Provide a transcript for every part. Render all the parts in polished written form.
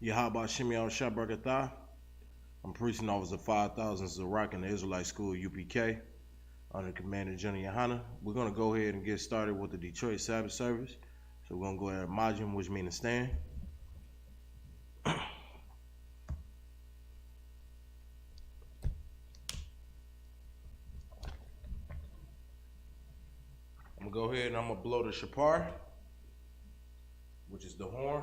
Yahaba Shimei Shabrakatha. I'm Preaching Officer 5000 Zarak in the Israelite School UPK under Commander General Yohana. We're going to go ahead and get started with the Detroit Sabbath service. So we're going to go ahead and Majim, which means to stand. I'm going to go ahead and I'm going to blow the shapar, which is the horn.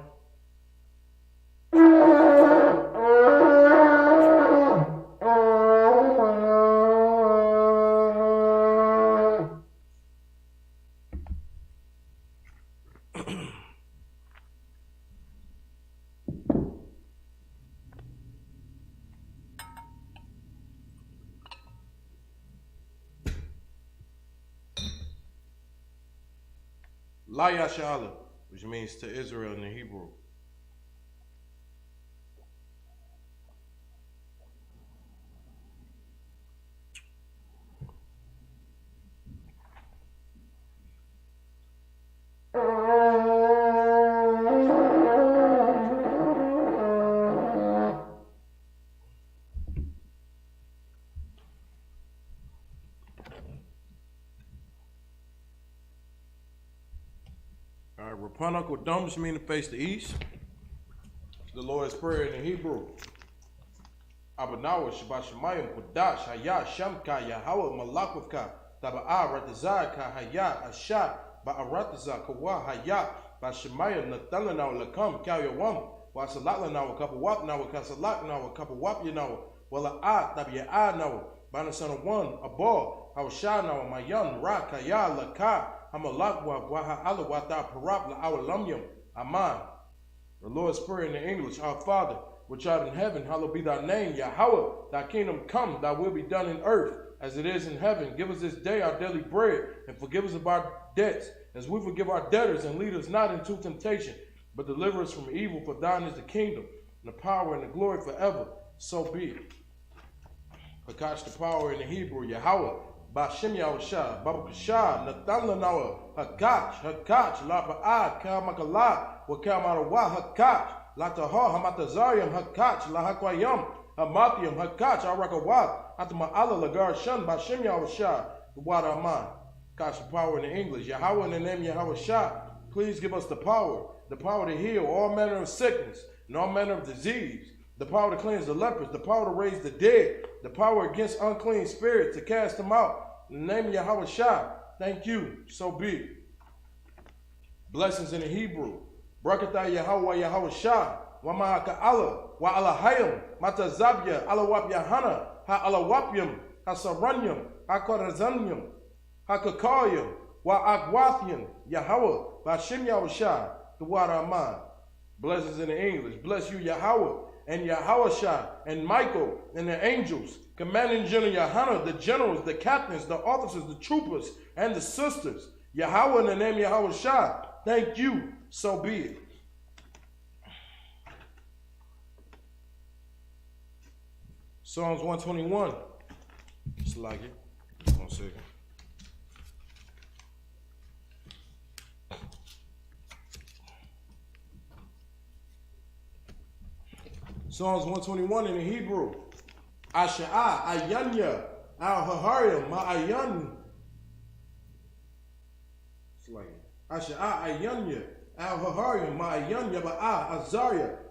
La Yashala, which means to Israel in the Hebrew. Rapanak or Dom, which means to face the east. The Lord's Prayer in the Hebrew. Abanawa Shabbat Shemayim Kodash Hayah Shamka Yahweh Malakavka Taba'a Ratazaka Hayah Asha Ba'arataza Kawa Hayah Bashemayim Natalana Lakam Kawyawam Wasalatana Kapawap now Kasalak now Kapawap Yanawa Wala Tabi'a now Banasan one Abor Hawsha now Mayan Rakaya Laka Hamalakwa Waha Alawata Parab La Awalamyam Aman. The Lord's Prayer in the English. Our Father, which art in heaven, hallowed be thy name. Yahweh, thy kingdom come, thy will be done in earth as it is in heaven. Give us this day our daily bread, and forgive us of our debts, as we forgive our debtors, and lead us not into temptation, but deliver us from evil. For thine is the kingdom, and the power, and the glory forever. So be it. Hakash the power in the Hebrew, Yahweh. Bashem Yahusha, Babakasha, Natalanawa, Hakach, Laba'ad, Kamakala, Wakamarawa, Hakach, Lataha, Hamatazarium, Hakach, Lahakwayam, Hamathium, Hakach, Arakawat, Atma'ala, Lagar Shun, Bashem Yahusha, the Wadaman. Kash the power in the English, Yahweh in the name Yahusha, please give us the power to heal all manner of sickness and all manner of disease. The power to cleanse the lepers, the power to raise the dead, the power against unclean spirits, to cast them out. In the name of Yahweh Shah, thank you, so be it. Blessings in the Hebrew. Barakatah Yahweh Yahweh Shah, wa ma'aka'ala, wa alahayim, matazabya, alawap yahana, ha-alawapyam, ha-saranyam, ha-korazanyam, ha-kakayam, wa agwathyam, Yahweh, Bashem Yahweh Shah, the Wadaman. Blessings in the English. Bless you, Yahweh, and Yahweh and Michael and the angels, Commanding General Yohana, the generals, the captains, the officers, the troopers, and the sisters. Yahweh in the name Yahweh Shah, thank you, so be it. Psalms 121. Just like it. 1 second. Psalms 121 in the Hebrew. Asha'a, Ayanya, Al-Haharim, Ma'ayan. It's like Asha'a, Ayanya, Al-Haharim, Ma'ayan, Yaba'a,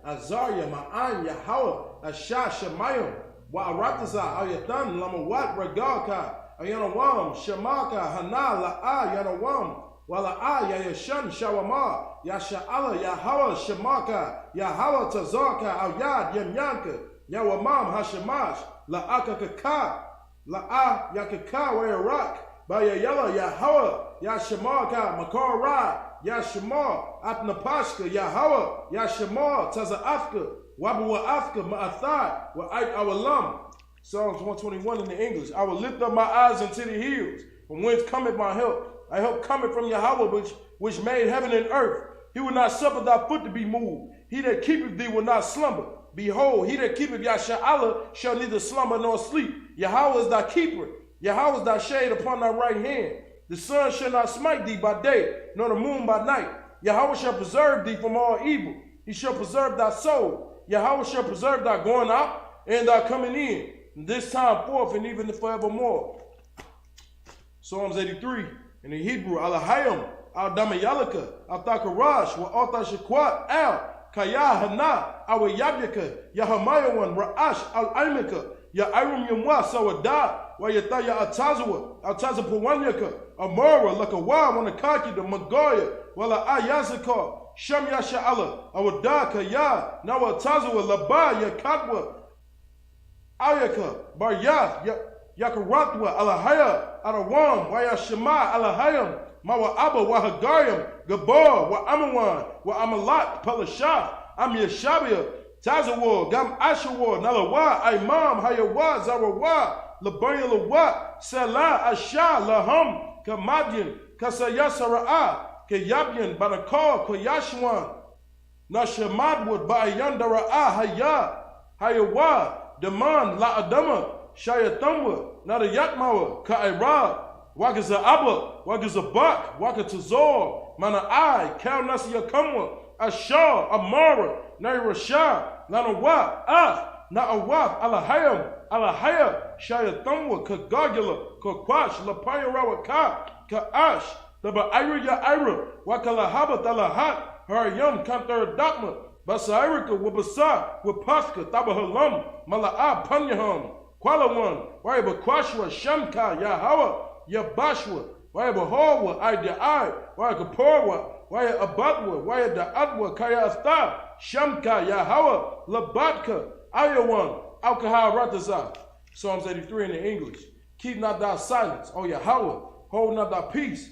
Azariah, Ma'an, Yahweh, Asha, Shemayim, Wa'arataza, Ayatan, Lamawat, Ragalka, Ayanawam, Shemaka, Hana, La'a, Yanawam, Wala'a, Yayashan, Shawama, Yasha'ala, Yahweh, Shemaka, Yahweh, Tazarka, Al-Yad, Yemyanka, Yawamam, Hashemash, La'akakaka, La'a, Yakaka, Wayarak, Bayayala, Yahweh, Yashemaka, Makara, Yashema, Atnapashka, Yahweh, Yashema, Taza'afka, Wabu'afka, Ma'athai, Wa'ait Awalam. Psalms 121 in the English. I will lift up my eyes unto the hills, from whence cometh my help. I help cometh from Yahweh, which made heaven and earth. He will not suffer thy foot to be moved. He that keepeth thee will not slumber. Behold, he that keepeth Yasha'ala shall neither slumber nor sleep. Yahweh is thy keeper. Yahweh is thy shade upon thy right hand. The sun shall not smite thee by day, nor the moon by night. Yahweh shall preserve thee from all evil. He shall preserve thy soul. Yahweh shall preserve thy going out and thy coming in, this time forth and even forevermore. Psalms 83 in the Hebrew, Alahayim, Al-Damayalaka, Al-Thakarash, Wa Al-Tashakwat, Kaya Hana, Awa Yabyaka, Yahamayawan, Ra'ash, Al-Aimika, Ya-Iram Yamwa, Sawada, Wa Yataya Al-Tazwa, Al-Tazapawanyaka, Amora, Lakawa, Wanakaki, the Magoya, Wala Ayazaka, Sham Yasha'ala, Awadaka, Ya, Nawa Tazwa, Laba, Yakatwa, Ayaka, Baryath, Yakaratwa, Alahaya, Arawam, Wayashima, Alahayam, Mawa Abba, Wahagayam, Gabor, Wa Amawan, Wa Amalat, Palashah, Am Yashabia, Tazawar, Gam Ashawar, Nalawa, Imam, Hayawa, Zarawa, Labaya Lawa, Salah, Asha, Laham, Kamadian, Kasayasara'a, Kayabyan, Barakar, Koyashwan, Nashamadwood, Ba'ayandara'a, Haya, Hayawa, Daman, La Adama, Shayatamwa, Nadayatmawa, Ka'ira, Wakaza Abba, Wakaza Bak, Wakatazor, Mana'ai, Kal Nasiyakamwa, Ashar, Amara, Nairashah, Lanawa, Na'awaf, Alahaya, Shayatamwa, Kagagula, Kakwash, Lapayarawaka, Ka'ash, Taba'ira Ya'ira, Wakalahaba, Talahat, Haryam, Kantar Dakma, Basairika, Wabasa, Wapaska, Tabahalam, Mala'a, Panyaham, Kwalawan, Waiba Kwashwa, Shamka, Yahawa, Yabashwa, Waiba Hawa, Idai, Waikaporwa, Waya Abatwa, Waya Da'atwa, Kaya Asta, Shamka, Yahawa, Labatka, Ayawan, Alkahal Rataza. Psalms 83 in the English. Keep not thy silence, O Yahweh, hold not thy peace,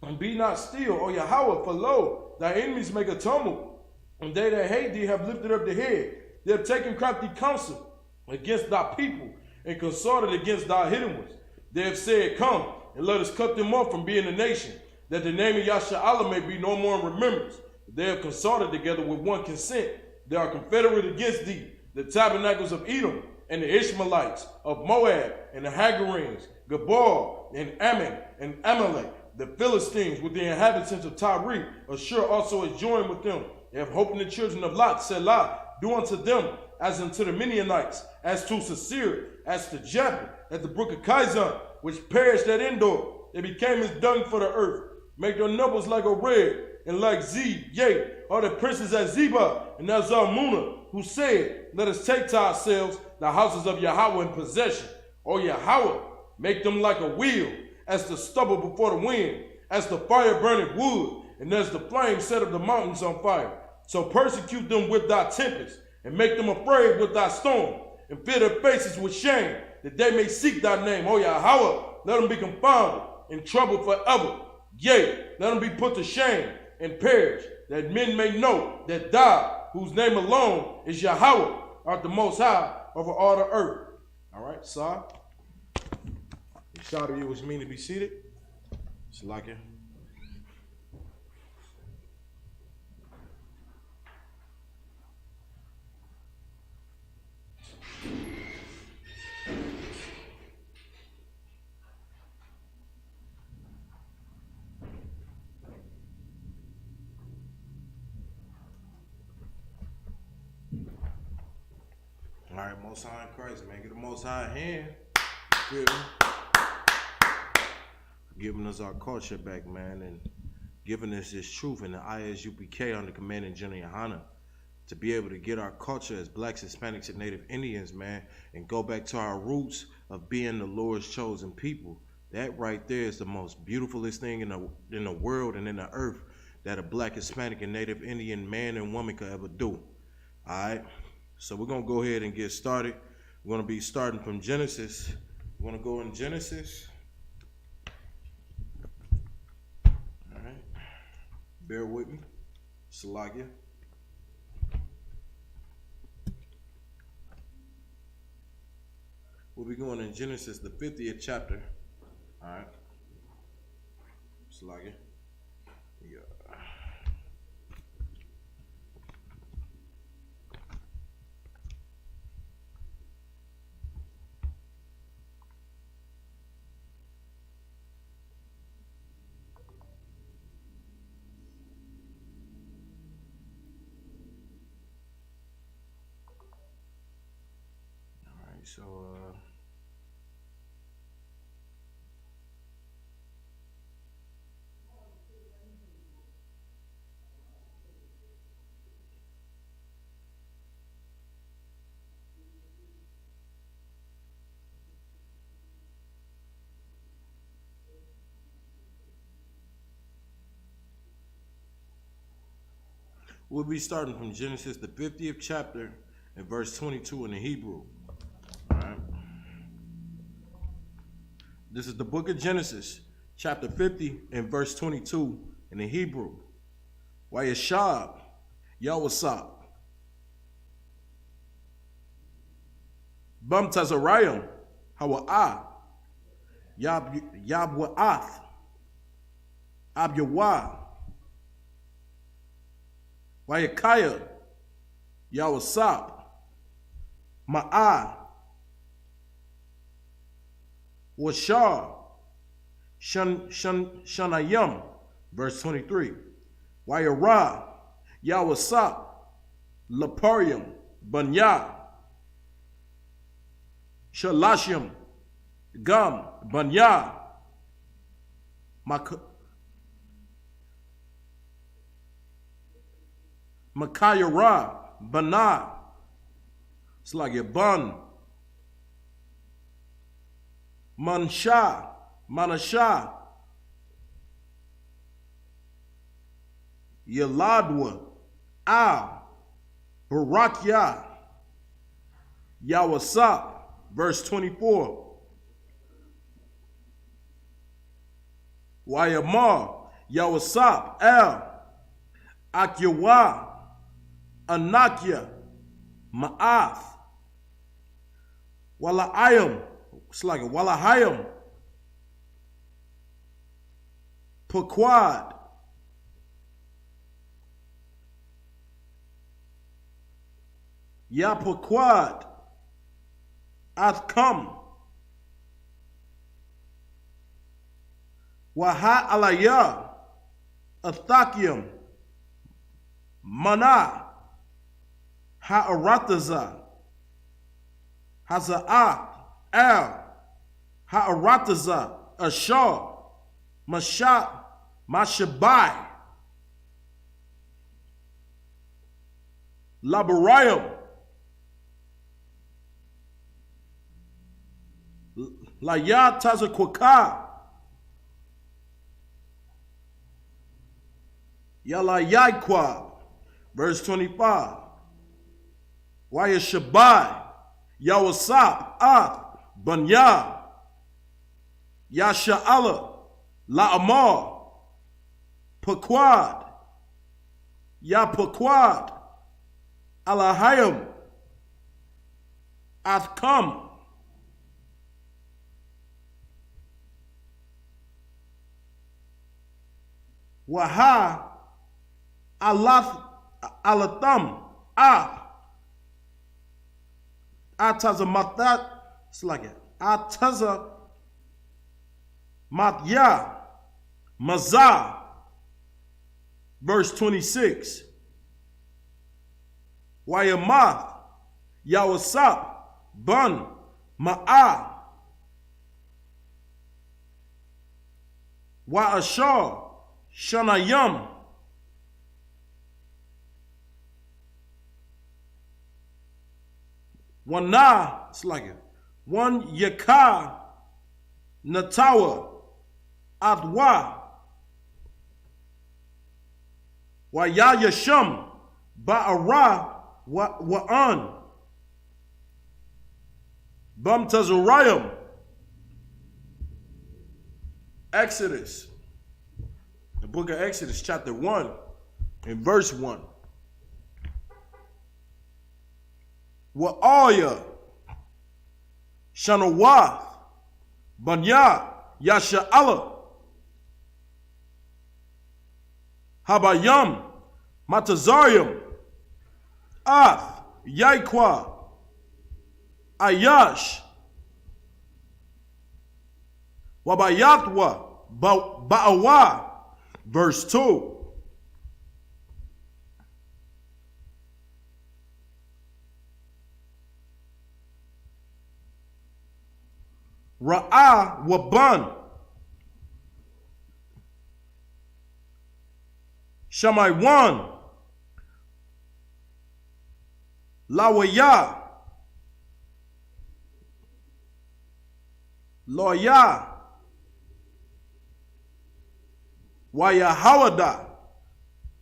and be not still, O Yahweh, for lo, thy enemies make a tumult, and they that hate thee have lifted up the head. They have taken crafty counsel against thy people, and consorted against thy hidden ones. They have said, come, and let us cut them off from being a nation, that the name of Yasha'Allah may be no more in remembrance. They have consorted together with one consent. They are confederate against thee, the tabernacles of Edom, and the Ishmaelites, of Moab, and the Hagarenes, Gabor, and Ammon, and Amalek, the Philistines with the inhabitants of Tyre. Ashur also is joined with them. They have hope in the children of Lot, Selah. Do unto them as unto the Midianites, as to Sisir, as to Japheth, at the brook of Kizon, which perished at Endor. They became as dung for the earth. Make their numbers like a red, and like Zeb, yea, are the princes at Zebah, and as Zalmunna, who said, let us take to ourselves the houses of Yahweh in possession. O Yahweh, make them like a wheel, as the stubble before the wind, as the fire burning wood, and as the flame set up the mountains on fire. So persecute them with thy tempest, and make them afraid with thy storm, and fill their faces with shame, that they may seek thy name. O Yahweh, let them be confounded, in trouble forever. Yea, let them be put to shame, and perish, that men may know that thou, whose name alone is Yahweh, art the most high over all the earth. All right, sir. Shout to you, which mean to be seated. It's like it. All right, Most High in Christ, man. Get the Most High hand. Good. Giving us our culture back, man, and giving us this truth in the ISUPK under Commanding General Yohana to be able to get our culture as blacks, Hispanics, and Native Indians, man, and go back to our roots of being the Lord's chosen people. That right there is the most beautifulest thing in the world and in the earth that a black, Hispanic, and Native Indian man and woman could ever do. All right? So we're going to go ahead and get started. We're going to be starting from Genesis. We're going to go in Genesis. All right. Bear with me. Salakia. We'll be going in Genesis, the 50th chapter. All right. Salakia. Yeah. So, we'll be starting from Genesis, the 50th chapter, and verse 22 in the Hebrew. All right. This is the book of Genesis, chapter 50 and verse 22 in the Hebrew. Wayashab, Yawasab. Bam Tazarayim, Hawa'ah, Yabwa'ath, Abyawa, Wayakaya, Yawasab, Ma'ah, Washar, Shanayim, verse 23. Wayara, Yawasab, Laparium, Banya, Shalashim, Gam, Banya, Makayara, Bana. It's like a bun. Mansha, Manasha, Yaladwa, Barakya, Yawasap, verse 24. Wayamar, Yawasap, Akyawa, Anakya, Ma'ath, Wala'ayam, it's like a Walahayam, Pequad, Yapaquad, Athkam, Waha Alaya, Athakium, Mana, Ha'arataza, Haza'ah, Ha'arataza, Ashar, Mashabai, Labarayim, Layat Tazakwaka, Yalayakwa, verse 25. Wayashabai, Yawasap, Banya, Yasha'ala, La'amar, Pequad, Yapaquad, Alahayim, Athkam, Waha, Alatham, Ataza Mathat, it's like it. Ataza Matya, Mazah, verse 26. Wayamath, Yawasap, Bun, Ma'ah, Wa'ashar, Shanayam, one na, it's like it. One Yaka, Natawa, Adwa, Waya Yasham, Ba'ara, Wa'an, Bam Tazarayim. Exodus, the book of Exodus, chapter 1, and verse 1. Wa'aya, Shanawath, Banya, Yasha'ala, Habayam, Matazarium, Ath, Yaikwa, Ayash, Wabayatwa, Ba'awa, verse 2. Ra'ah Waban. Shamaywan. Lawaya. Loya. Wayahawada.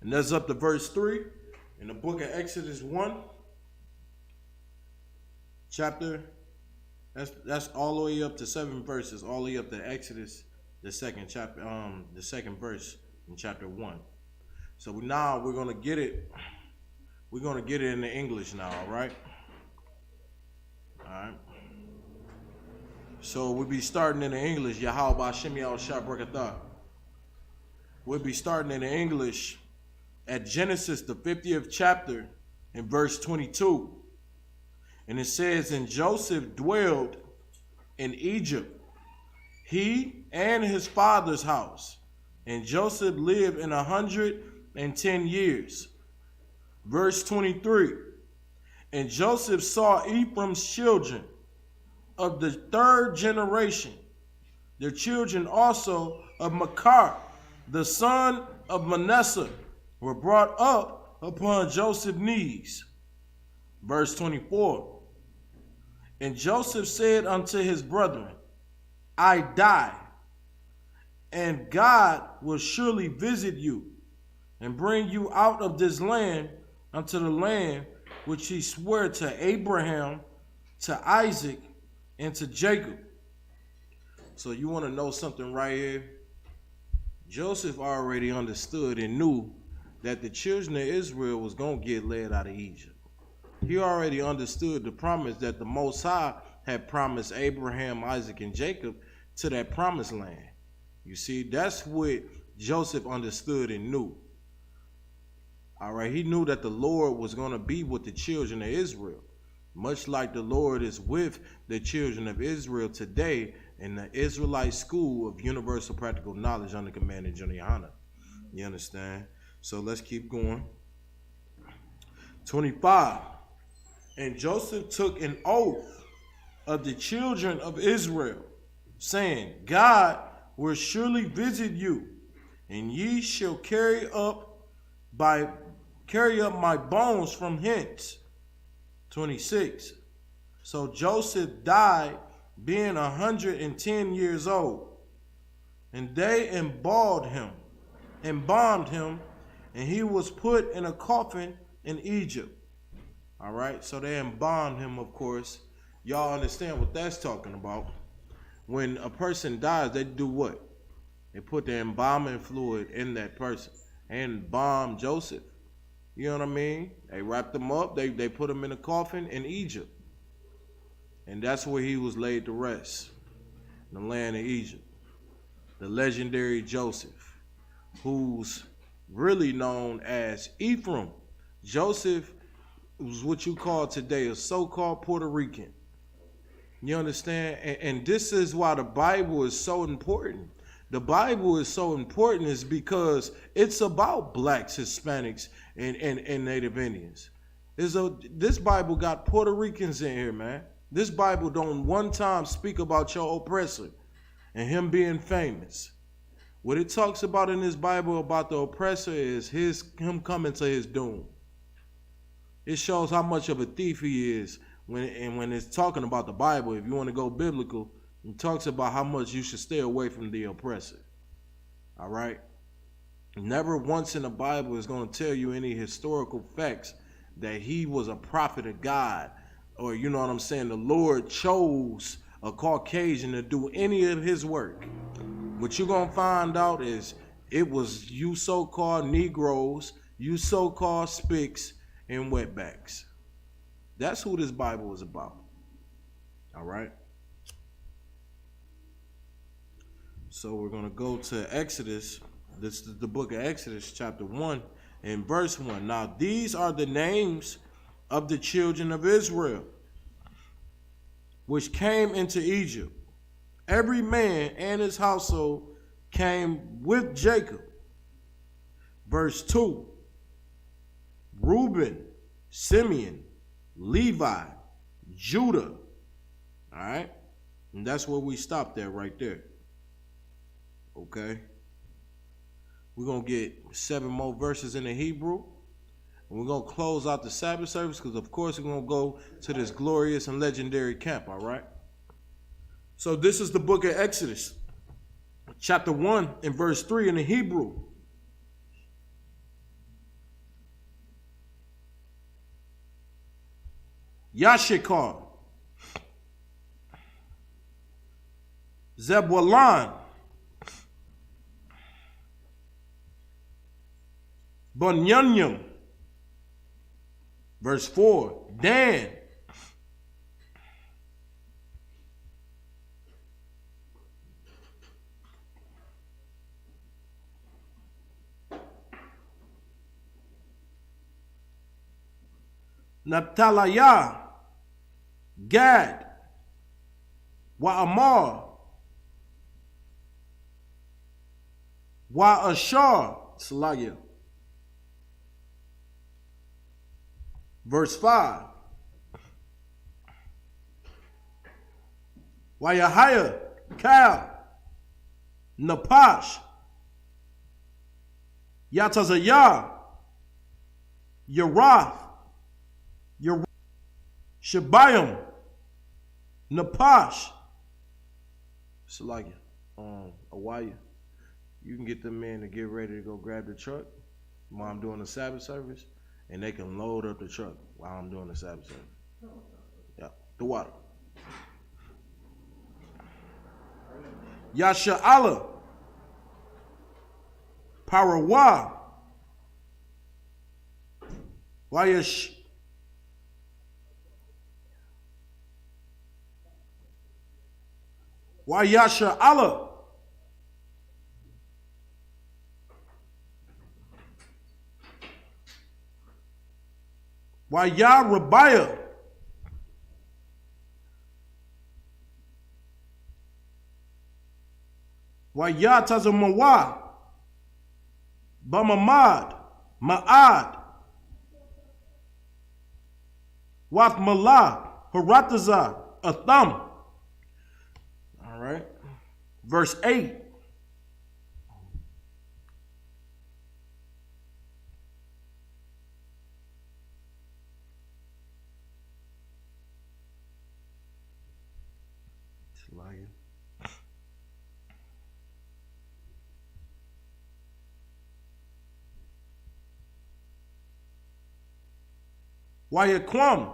And that's up to verse 3 in the book of Exodus 1. Chapter, that's all the way up to 7 verses, all the way up to Exodus, the second chapter, the second verse in chapter 1. So now we're gonna get it. We're gonna get it into English now, all right? All right. So we'll be starting in the English. Yahweh Ba'Shem Yahushua Barakatah. We'll be starting in the English at Genesis, the 50th chapter, in verse 22. And it says, and Joseph dwelled in Egypt, he and his father's house. And Joseph lived in 110 years. Verse 23. And Joseph saw Ephraim's children of the 3rd generation, the children also of Machir, the son of Manasseh, were brought up upon Joseph's knees. Verse 24. And Joseph said unto his brethren, I die, and God will surely visit you, and bring you out of this land unto the land which he swore to Abraham, to Isaac, and to Jacob. So you want to know something right here? Joseph already understood and knew that the children of Israel was going to get led out of Egypt. He already understood the promise that the Most High had promised Abraham, Isaac, and Jacob to that promised land. You see, that's what Joseph understood and knew. All right, he knew that the Lord was going to be with the children of Israel, much like the Lord is with the children of Israel today in the Israelite School of Universal Practical Knowledge under command of Johnny Hanna. You understand? So let's keep going. 25. And Joseph took an oath of the children of Israel, saying, God will surely visit you, and ye shall carry up my bones from hence. 26. So Joseph died being 110 years old, and they embalmed him, and he was put in a coffin in Egypt. All right, so they embalmed him, of course. Y'all understand what that's talking about. When a person dies, they do what? They put the embalming fluid in that person and embalm Joseph. You know what I mean? They wrapped him up. They put him in a coffin in Egypt. And that's where he was laid to rest, in the land of Egypt. The legendary Joseph, who's really known as Ephraim. Joseph was what you call today a so-called Puerto Rican. You understand? And this is why the Bible is so important. The Bible is so important is because it's about blacks, Hispanics, and Native Indians. This Bible got Puerto Ricans in here, man. This Bible don't one time speak about your oppressor and him being famous. What it talks about in this Bible about the oppressor is him coming to his doom. It shows how much of a thief he is when it's talking about the Bible. If you want to go biblical, it talks about how much you should stay away from the oppressor. All right? Never once in the Bible is going to tell you any historical facts that he was a prophet of God, or you know what I'm saying, the Lord chose a Caucasian to do any of his work. What you're going to find out is it was you so-called Negroes, you so-called Spicks, and wetbacks. That's who this Bible is about. All right? So we're going to go to Exodus. This is the book of Exodus, chapter 1, and verse 1. Now, these are the names of the children of Israel, which came into Egypt. Every man and his household came with Jacob. Verse 2. Reuben, Simeon, Levi, Judah. All right. And that's where we stopped at right there. Okay? We're going to get 7 more verses in the Hebrew. And we're going to close out the Sabbath service because, of course, we're going to go to this glorious and legendary camp, all right? So this is the book of Exodus, chapter 1 and verse 3 in the Hebrew. Yashikar, Zebulun, Bunyamin, verse 4, Dan, Naphtaliah, Gad, Wa'amar, Wa'ashar, Salagia. Verse 5. Wa'yahiah, Cal, Napash, Yatazayah, Yerath, Shebayim, Napash, Salagia, Awaya. You can get them men to get ready to go grab the truck while I'm doing the Sabbath service, and they can load up the truck while I'm doing the Sabbath service. Yeah, the water. Yasha'ala, Parawa, Wayash, Wayasha'ala, Wayarabiah, Wayatazamawa, Bamamad, Ma'ad, Wathmalah, Haratazah, Atham. All right. Verse 8. Wayaquam,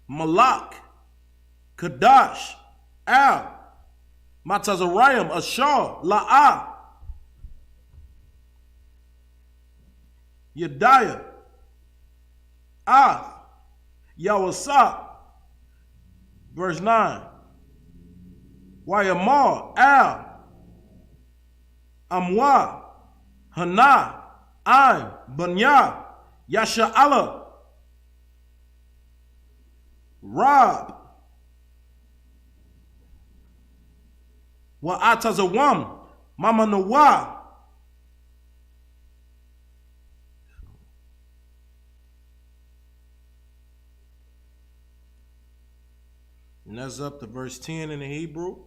Malak, Kadash, Al, Matazarayim, Ashar, La'ah, Yediah, Ath, Yawasah. Verse 9. Wayamar, Al, Amwa, Hana, Ain, Banya, Yasha'ala, Rob, Wa'atazawam, Mama Noah. And that's up to verse 10 in the Hebrew.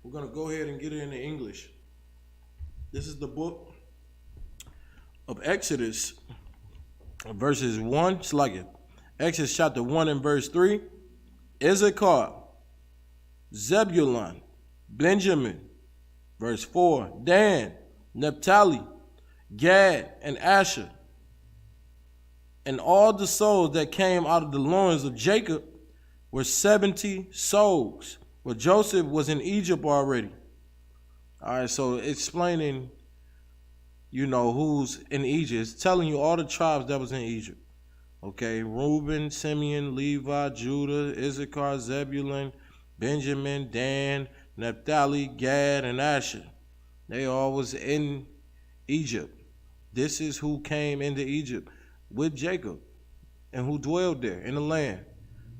We're going to go ahead and get it into English. This is the book of Exodus, verses 1, Slugget. Exodus chapter 1 and verse 3. Issachar, Zebulun, Benjamin. Verse 4. Dan, Naphtali, Gad, and Asher. And all the souls that came out of the loins of Jacob were 70 souls. Well, Joseph was in Egypt already. All right, so explaining, who's in Egypt. It's telling you all the tribes that was in Egypt. Okay, Reuben, Simeon, Levi, Judah, Issachar, Zebulun, Benjamin, Dan, Naphtali, Gad, and Asher. They all was in Egypt. This is who came into Egypt with Jacob and who dwelled there in the land.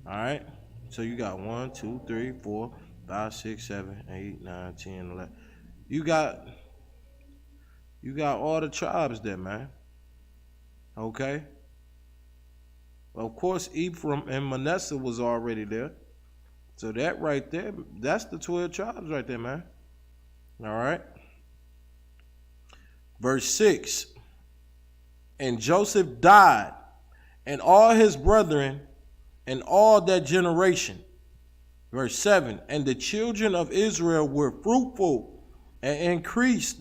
All right, so you got 1, 2, 3, 4, 5, 6, 7, 8, 9, 10, 11. You got all the tribes there, man. Okay. Of course, Ephraim and Manasseh was already there. So that right there, that's the 12 tribes right there, man. All right. Verse 6. And Joseph died, and all his brethren, and all that generation. Verse 7. And the children of Israel were fruitful, and increased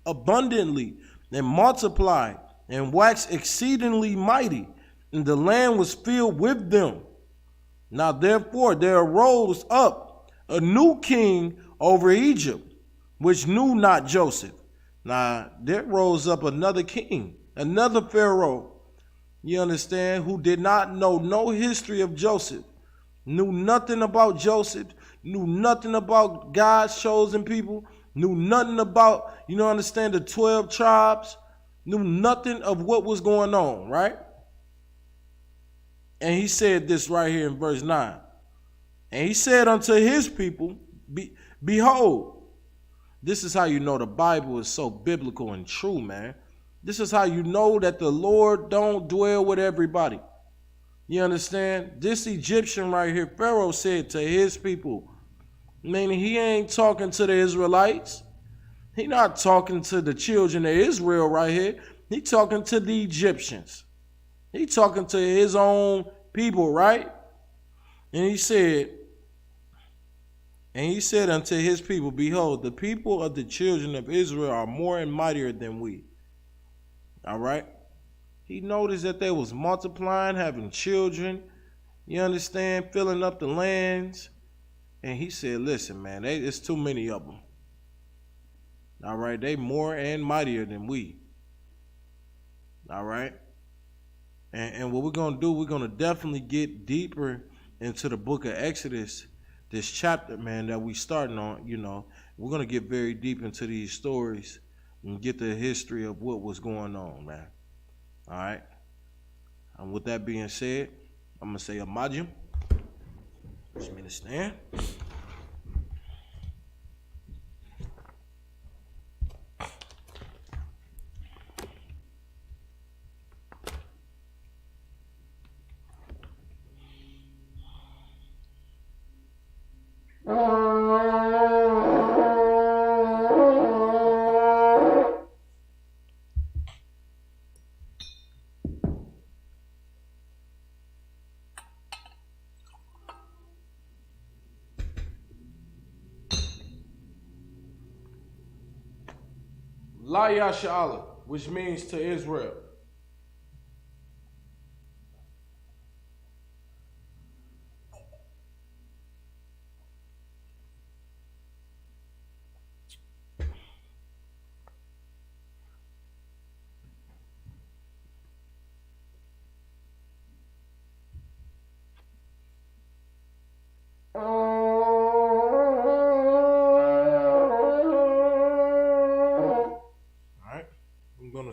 abundantly, and multiplied, and waxed exceedingly mighty, and the land was filled with them. Now therefore there arose up a new king over Egypt, which knew not Joseph. Now there rose up another king, another Pharaoh, you understand, who did not know no history of Joseph, knew nothing about Joseph, knew nothing about God's chosen people, knew nothing about, understand, the 12 tribes, knew nothing of what was going on, right? And he said this right here in verse 9. And he said unto his people, behold, this is how you know the Bible is so biblical and true, man. This is how you know that the Lord don't dwell with everybody. You understand? This Egyptian right here, Pharaoh said to his people, meaning he ain't talking to the Israelites. He not talking to the children of Israel right here. He talking to the Egyptians. He talking to his own people, right? And he said unto his people, behold, the people of the children of Israel are more and mightier than we. All right? He noticed that they was multiplying, having children, you understand, filling up the lands. And he said, listen, man, it's too many of them. All right? They more and mightier than we. All right? And what we're going to do, we're going to definitely get deeper into the book of Exodus, this chapter, man, that we starting on, We're going to get very deep into these stories and get the history of what was going on, man. All right? And with that being said, I'm going to say Amajim. Just mean to stand. La Yasha'Allah, which means to Israel.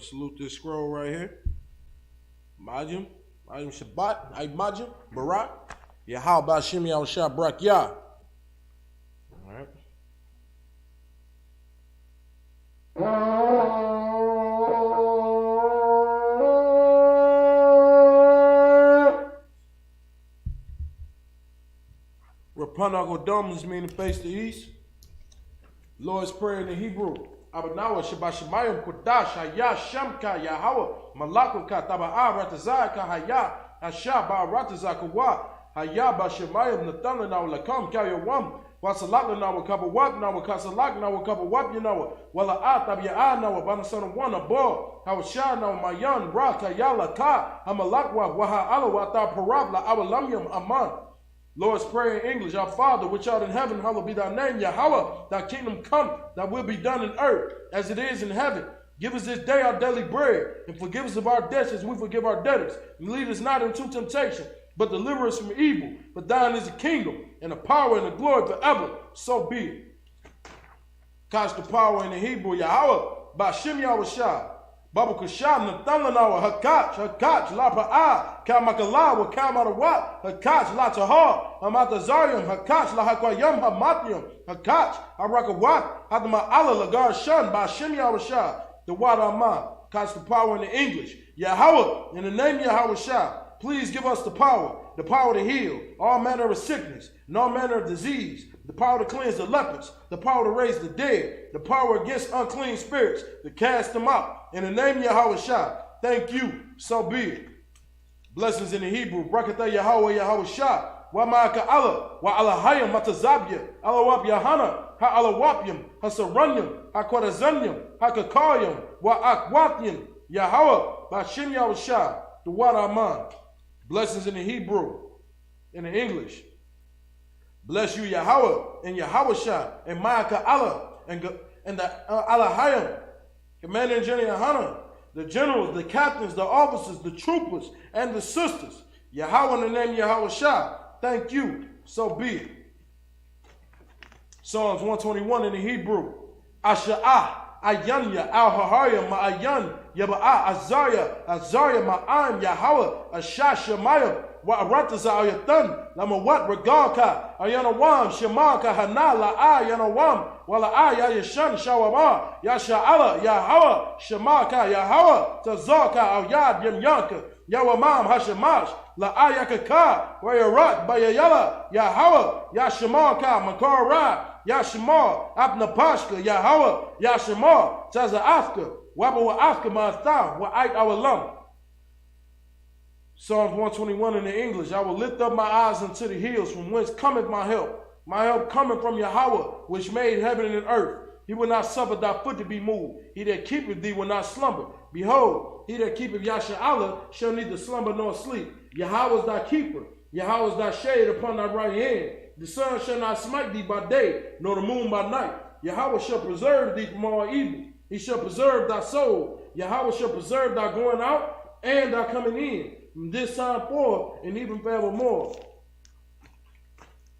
Salute this scroll right here. Majim Shabbat, Majim, Barak, Yahal Bashim Yahushua Barak Yah. All right. Rapanag meaning face the east. Lord's Prayer in the Hebrew. Abanawa Shabashimayim Kudash Haya Shamka Yahawa Malakuka Taba'a Ratazaka Haya Asha Baratazakawa Haya Bashimayim Nathanaw Lakam Kayawam Wasalakna Wakabawat Now Kasalakna Wakabawat Yanawa Wala Atabya Nawa Banasan one above Hawashana Mayan Raka Yala Ka Amalakwa Waha Alawata Parabla Awalamyam Aman. Lord's Prayer in English. Our Father, which art in heaven, hallowed be thy name. Yahweh, thy kingdom come, thy will be done in earth as it is in heaven. Give us this day our daily bread, and forgive us of our debts as we forgive our debtors. And lead us not into temptation, but deliver us from evil. For thine is the kingdom, and the power, and the glory forever. So be it. Catch the power in the Hebrew. Yahweh, Bashim Yahushua. Babu Kusham, Nathalanawa, Hakach, Lapa'a, Kamakalawa, Kamarawat, Hakach, Latahar, Amatazarium, Hakach, Lahakwayam, Hamatyum, Hakach, Arakawat, Hadama Allah, Lagar Shan, Bashim Yahushua, the Wadama. Catch the power in the English. Yahweh, in the name Yahushua. Please give us the power to heal all manner of sickness and all manner of disease, the power to cleanse the lepers, the power to raise the dead, the power against unclean spirits, to cast them out. In the name of Yahweh Shah, thank you, so be it. Blessings in the Hebrew. Brakatah Yahweh Yahweh Shah. Wa ma'aka Allah, wa Allahayim matazabya, Alawab Yahana, ha Alawapyam, ha Saranyam, ha Kwarazanyam, ha Kakayam, wa Akwatyam, Yahweh, Bashim Yahweh Shah, the Wat Aman. Blessings in the Hebrew, in the English. Bless you, Yahweh, and Yahweh Shah, and Ma'aka Allah, and the Alahayim, Commander in General Yahana, the generals, the captains, the officers, the troopers, and the sisters. Yahweh in the name of Yahweh Shah, thank you, so be it. Psalms 121 in the Hebrew. Asha'ah, Ayanya, Al-Hahaya, Ma'ayan, Yaba'a, Azariah, Ma'am, Yahweh, Ashah, Shemayah, Wa'arataza, Ayatan, Lamawat, Regalka, Ayanawam, Shemaka, Hana, La'a, Yanawam, Wala'a, Yayashan, Shawama, Yasha'ala, Yahweh, Shemaka, Yahweh, Tazaka, Al-Yad, Yamyanka, Yawamam, Hashemash, La'ayakaka, Wayarat, Bayayala, Yahweh, Yashemaka, Makara, Yashemar, Abnapashka, Yahweh, Yashemar, Taza'afka, Wabawa Afka, Ma'atha, Wa'ait Awalam. Psalms 121 in the English. I will lift up my eyes unto the hills, from whence cometh my help. My help cometh from Yahweh, which made heaven and earth. He will not suffer thy foot to be moved. He that keepeth thee will not slumber. Behold, he that keepeth Yasha'Allah shall neither slumber nor sleep. Yahweh is thy keeper. Yahweh is thy shade upon thy right hand. The sun shall not smite thee by day, nor the moon by night. Yahweh shall preserve thee from all evil. He shall preserve thy soul. Yahweh shall preserve thy going out and thy coming in, from this time forth and even forevermore.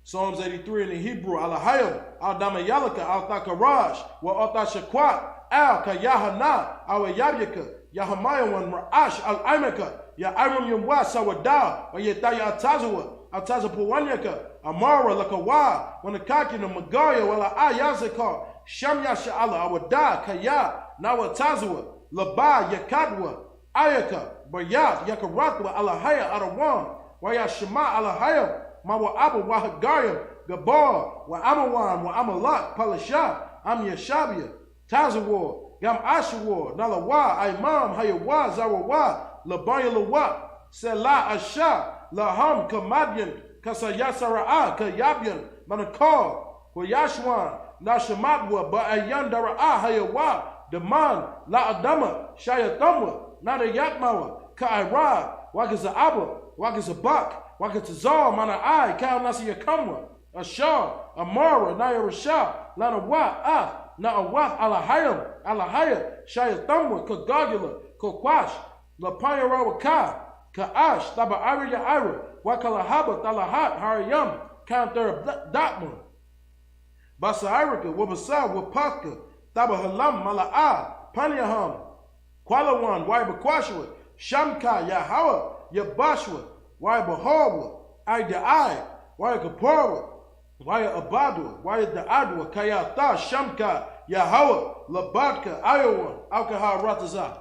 Psalms 83 in the Hebrew. Alahayim, Al-Damayalaka, Al-Thakarash, Wa-Al-Tashakwat, Al-Kayahana, Al-Yabyaka, Yahamayawan, Ra'ash, Al-Imaka, Ya'aram Yamwa, Sawadah, Wa-Yetaya Al-Tazwa, Al-Tazapawanyaka, Amara, Lakawa, Wanakakina, Magaya, Wala-Ayazakar, Sham Yasha'Allah, Awadah, Kaya, Nawatazwa, Laba, Yakadwa, Ayaka, Bayat, Yakaratwa, Alahaya, Arawam, Wayashima, Alahaya, Mawa Abu, Wahagayam, Gabar, Wa Amawan, Wa Amalak, Palasha, Am Yashabia, Tazawar, Gam Ashawar, Nalawa, Imam, Hayawa, Zawawa, Labaya Lawa, Selah Asha, Laham, Kamadian, Kasayasara'a, Kayabyan, Manakar, Koyashwan, Nashamatwa, Ba'ayan Dara'a, Hayawa, Daman, La Adama, Shayatamwa, Nada Yakmawa, Ka'ira, Wakaza'aba, Wakazabak, Wakatazar, Mana'ai, Kal Nasiyakamwa, Ashar, Amara, Nayarasha, Lanawa, Na'awat, Alahaya, Shayatamwa, Kagagula, Kokwash, Lapayarawaka, Ka'ash, Taba'ari Ya'ira, Wakalahaba, Talahat, Harayam, Kantar Datman, Basairika, Wabasa, Wapaka, Tabahalam, Mala'a, Panyaham, Kwalawan, Waibakwashua, Shamka, Yahawa, Yabashua, Waibahawa, Aida'ai, Waikapara, Waya Abadua, Waya Da'adwa, Kayata, Shamka, Yahawa, Labadka, Iowa, Alkaha Rataza.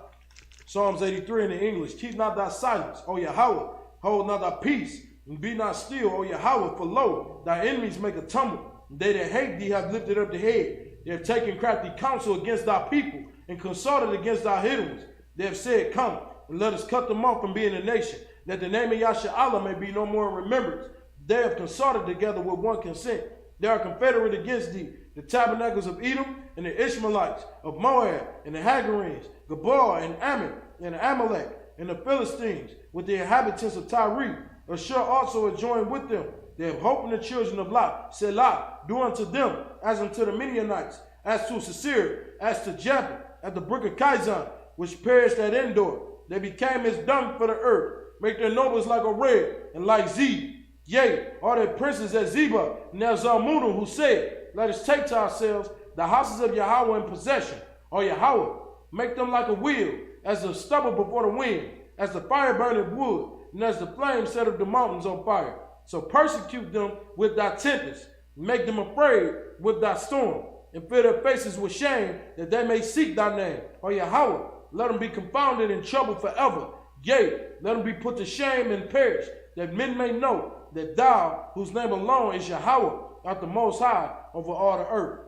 Psalms 83 in the English. Keep not thy silence, O Yahweh. Hold not thy peace, and be not still, O Yahweh. For lo, thy enemies make a tumult. They that hate thee have lifted up the head. They have taken crafty counsel against thy people, and consulted against thy hidden ones. They have said, come, and let us cut them off from being a nation, that the name of Yasha'Allah may be no more in remembrance. They have consulted together with one consent. They are confederate against thee, the Tabernacles of Edom, and the Ishmaelites, of Moab, and the Hagarenes, Gabor, and Ammon, and Amalek, and the Philistines, with the inhabitants of Tyre. Ashur also is joined with them. They have hope in the children of Lot. Selah, do unto them as unto the Midianites, as to Sisera, as to Jabin, at the brook of Kizon, which perished at Endor. They became as dung for the earth. Make their nobles like a red, and like Zeb. Yea, all their princes as Zeba, and as Zalmunna, who said, let us take to ourselves the houses of Yahweh in possession. O Yahweh, make them like a wheel, as the stubble before the wind, as the fire burning wood, and as the flame set up the mountains on fire. So persecute them with thy tempest, make them afraid with thy storm, and fill their faces with shame, that they may seek thy name. O Yahweh, let them be confounded and troubled forever. Yea, let them be put to shame and perish, that men may know that thou, whose name alone is Yahweh, art the Most High over all the earth.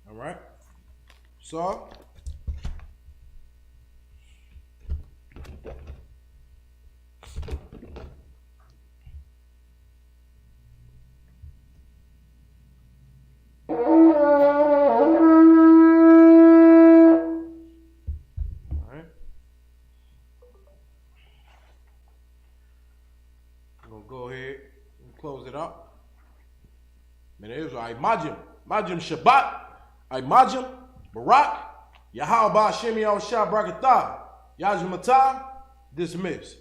All right? So, go ahead and close it up. Man, Israel, Imagine Shabbat, Imagine Barak, Yahweh Ba'Shem Yahushua Brakatah, Yajmatah, dismissed.